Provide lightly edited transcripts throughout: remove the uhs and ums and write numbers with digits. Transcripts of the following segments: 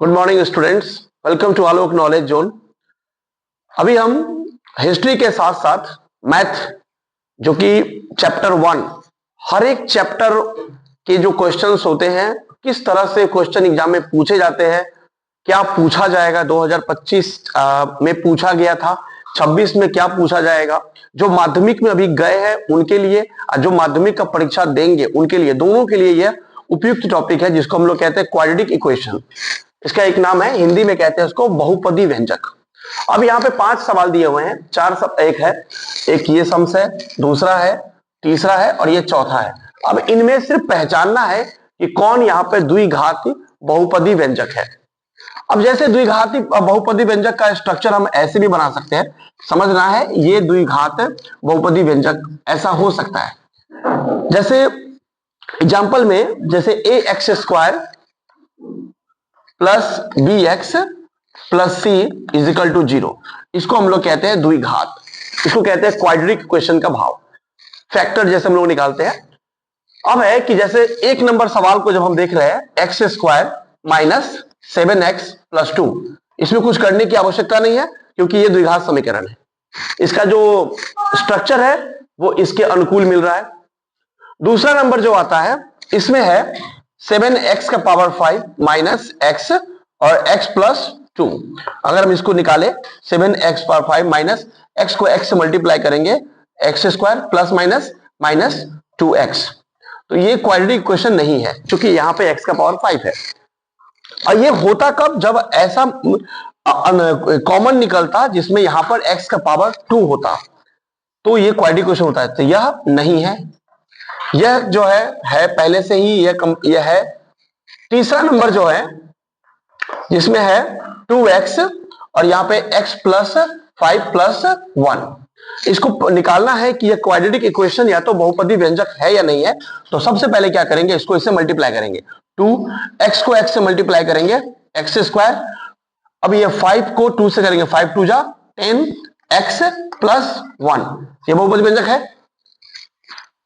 Good morning students, welcome to Alok knowledge zone. अभी हम history के साथ साथ मैथ जो कि चैप्टर 1, हर एक चैप्टर के जो क्वेश्चंस होते हैं किस तरह से क्वेश्चन एग्जाम में पूछे जाते हैं, क्या पूछा जाएगा 2025 में पूछा गया था, 26 में क्या पूछा जाएगा, जो माध्यमिक में अभी गए हैं उनके लिए और जो माध्यमिक का परीक्षा देंगे उनके लिए, दोनों के लिए यह उपयुक्त टॉपिक है जिसको हम लोग कहते हैं क्वाड्रेटिक इक्वेशन। इसका एक नाम है, हिंदी में कहते हैं उसको बहुपदी व्यंजक। अब यहाँ पे 5 सवाल दिए हुए हैं, 4 एक है, एक ये सम्स है, दूसरा है, तीसरा है और ये चौथा है। अब इनमें सिर्फ पहचानना है कि कौन यहाँ पे द्विघाती बहुपदी व्यंजक है। अब जैसे द्विघाती बहुपदी व्यंजक का स्ट्रक्चर हम ऐसे भी बना सकते हैं, समझना है ये द्विघात बहुपदी व्यंजक ऐसा हो सकता है। जैसे एग्जाम्पल में, जैसे a x square plus b x plus c is equal to 0, इसको हम लोग कहते हैं द्विघात, इसको कहते हैं क्वाड्रेटिक इक्वेशन का भाव, फैक्टर जैसे हम लोग निकालते हैं। अब है कि जैसे एक नंबर सवाल को जब हम देख रहे हैं, x square minus 7x plus 2, इसमें कुछ करने की आवश्यकता नहीं है क्योंकि ये द्विघात समीकरण है। इसका जो स्ट्रक्चर है वो इसके अनुकूल मिल रहा है। दूसरा नंबर जो आता है इसमें है 7x का पावर 5 माइनस x और x प्लस 2। अगर हम इसको निकाले 7x पावर 5 माइनस x को x से मल्टीप्लाई करेंगे, x square plus minus minus 2x, तो ये क्वाड्रेटिक इक्वेशन नहीं है क्योंकि यहाँ पे x का पावर 5 है। और ये होता कब, जब ऐसा कॉमन निकलता जिसमें यहां पर x का पावर 2 होता, तो ये क्वाड्रेटिक इक्वेशन होता है। तो यह नहीं है, यह जो है पहले से ही यह है। तीसरा नंबर जो है जिसमें है 2x और यहां पे x प्लस 5 प्लस 1, इसको निकालना है कि यह क्वाड्रेटिक इक्वेशन या तो बहुपदी व्यंजक है या नहीं है। तो सबसे पहले क्या करेंगे, इसको इससे मल्टीप्लाई करेंगे, 2x को x से मल्टीप्लाई करेंगे, एक्स स्क्वायर। अब ये 5 को 2 से करेंगे, 5 2 जा 10x प्लस 1, ये बहुपदी व्यंजक है।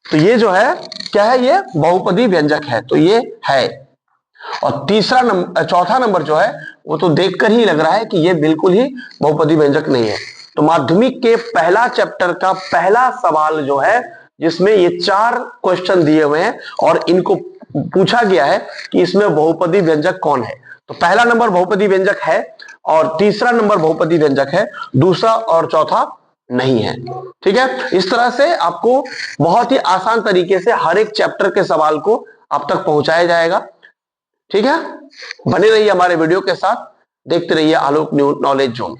तो ये जो है क्या है, ये बहुपदी व्यंजक है, तो ये है। और चौथा नंबर जो है वो तो देखकर ही लग रहा है कि ये बिल्कुल ही बहुपदी व्यंजक नहीं है। तो माध्यमिक के पहला चैप्टर का पहला सवाल जो है जिसमें ये 4 क्वेश्चन दिए हुए हैं और इनको पूछा गया है कि इसमें बहुपदी व्यंजक कौन है, तो पहला नंबर बहुपदी व्यंजक है और तीसरा नंबर बहुपदी व्यंजक है, दूसरा और चौथा नहीं है। ठीक है, इस तरह से आपको बहुत ही आसान तरीके से हर एक चैप्टर के सवाल को आप तक पहुंचाया जाएगा। ठीक है, बने रहिए हमारे वीडियो के साथ, देखते रहिए आलोक नॉलेज जोन।